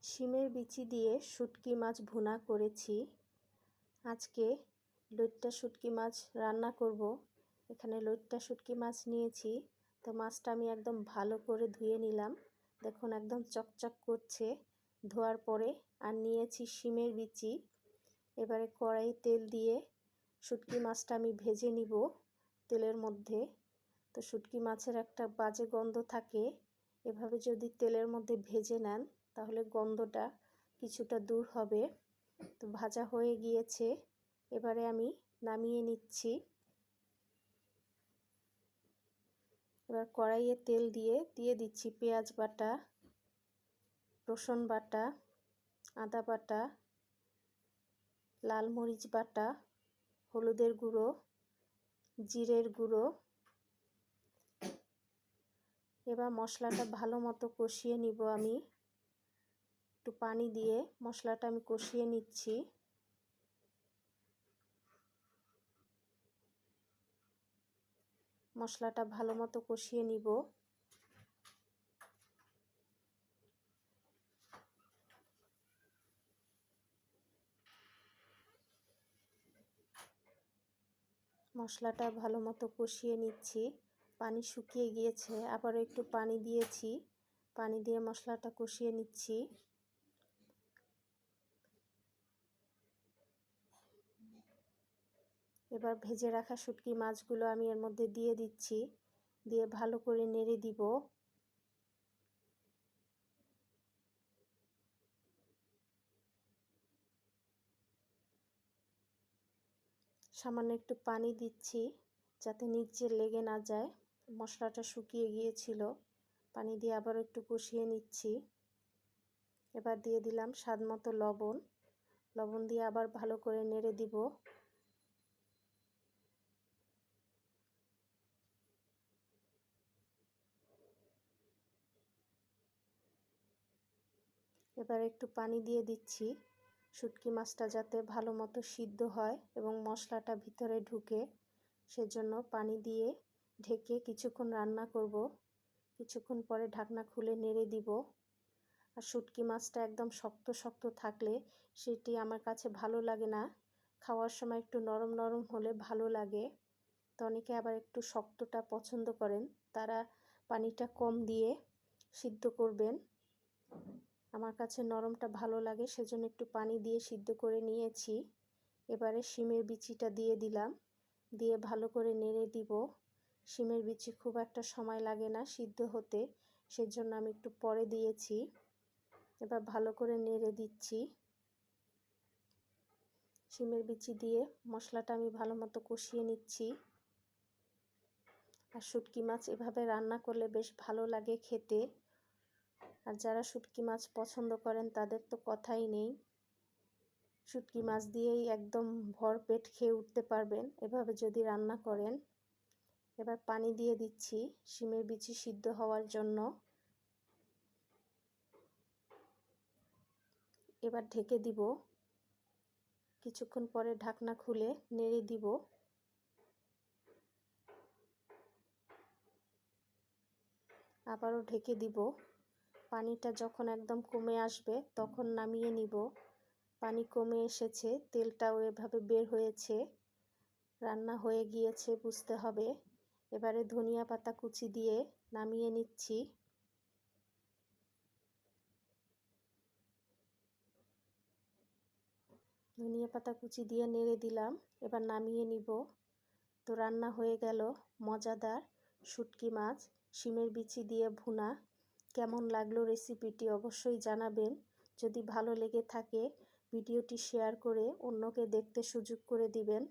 শিমের বিচি দিয়ে শুটকি মাছ ভুনা করেছি। আজকে লইট্টা শুটকি মাছ রান্না করব। এখানে লইট্টা শুটকি মাছ নিয়েছি। তো মাছটা আমি একদম ভালো করে ধুয়ে নিলাম। দেখুন একদম চকচক করছে ধোয়ার পরে। আর নিয়েছি শিমের বিচি। এবারে কড়াই তেল দিয়ে শুটকি মাছটা আমি ভেজে নিব তেলের মধ্যে। তো শুটকি মাছের একটা বাজে গন্ধ থাকে, এভাবে যদি তেলের মধ্যে ভেজে নেন তাহলে গন্ধটা কিছুটা দূর হবে। তো ভাজা হয়ে গিয়েছে, এবারে আমি নামিয়ে নিচ্ছি। এবার কড়াইয়ে তেল দিয়ে দিচ্ছি পেঁয়াজ বাটা, রসুন বাটা, আদা বাটা, লাল মরিচ বাটা, হলুদের গুঁড়ো, জিরের গুঁড়ো। এবার মশলাটা ভালো মতো কষিয়ে নিব। আমি একটু পানি দিয়ে মশলাটা আমি কষিয়ে নিচ্ছি। মশলাটা ভালো মতো কষিয়ে নিব। মশলাটা ভালো মতো কষিয়ে নিচ্ছি। পানি শুকিয়ে গিয়েছে, আবারও একটু পানি দিয়েছি। পানি দিয়ে মশলাটা কষিয়ে নিচ্ছি। এবার ভেজে রাখা শুটকি মাছগুলো আমি এর মধ্যে দিয়ে দিচ্ছি, দিয়ে ভালো করে নেড়ে দিব। সামান্য একটু পানি দিচ্ছি যাতে নিচে লেগে না যায়। মশলাটা শুকিয়ে গিয়েছিল, পানি দিয়ে আবার একটু কষিয়ে নিচ্ছি। এবার দিয়ে দিলাম স্বাদ মতো লবণ। লবণ দিয়ে আবার ভালো করে নেড়ে দিব। এবার একটু পানি দিয়ে দিচ্ছি শুটকি মাছটা যাতে ভালো মতো সিদ্ধ হয় এবং মশলাটা ভিতরে ঢুকে, সেজন্য পানি দিয়ে ঢেকে কিছুক্ষণ রান্না করব। কিছুক্ষণ পরে ঢাকনা খুলে নেড়ে দিব। আর শুটকি মাছটা একদম শক্ত শক্ত থাকলে সেটি আমার কাছে ভালো লাগে না। খাওয়ার সময় একটু নরম নরম হলে ভালো লাগে। তো অনেকে আবার একটু শক্তটা পছন্দ করেন, তারা পানিটা কম দিয়ে সিদ্ধ করবেন। আমার কাছে নরমটা ভালো লাগে, সেজন্য একটু পানি দিয়ে সিদ্ধ করে নিয়েছি। এবারে শিমের বিচিটা দিয়ে দিলাম, দিয়ে ভালো করে নেড়ে দিব। শিমের বিচি খুব একটা সময় লাগে না সিদ্ধ হতে, সেজন্য আমি একটু পরে দিয়েছি। এবার ভালো করে নেড়ে দিচ্ছি। শিমের বিচি দিয়ে মশলাটা আমি ভালো মতো কষিয়ে নিচ্ছি। আর শুটকি মাছ এভাবে রান্না করলে বেশ ভালো লাগে খেতে। আর যারা শুটকি মাছ পছন্দ করেন তাদের তো কথাই নেই। শুটকি মাছ দিয়েই একদম ভরপেট খেয়ে উঠতে পারবেন এভাবে যদি রান্না করেন। এবার পানি দিয়ে দিচ্ছি শিমের বিচি সিদ্ধ হওয়ার জন্য। এবার ঢেকে দিব। কিছুক্ষণ পরে ঢাকনা খুলে নেড়ে দিব। আবারও ঢেকে দিব। পানিটা যখন একদম কমে আসবে তখন নামিয়ে নিব। পানি কমে এসেছে, তেলটাও এভাবে বের হয়েছে, রান্না হয়ে গিয়েছে বুঝতে হবে। এবারে ধনিয়া পাতা কুচি দিয়ে নামিয়ে নিচ্ছি। ধনিয়া পাতা কুচি দিয়ে নেড়ে দিলাম, এবার নামিয়ে নিব। তো রান্না হয়ে গেল মজাদার শুটকি মাছ শিমের বিচি দিয়ে ভুনা। কেমন লাগলো রেসিপিটি অবশ্যই জানাবেন। যদি ভালো লেগে থাকে ভিডিওটি শেয়ার করে অন্যকে দেখতে সুযোগ করে দিবেন।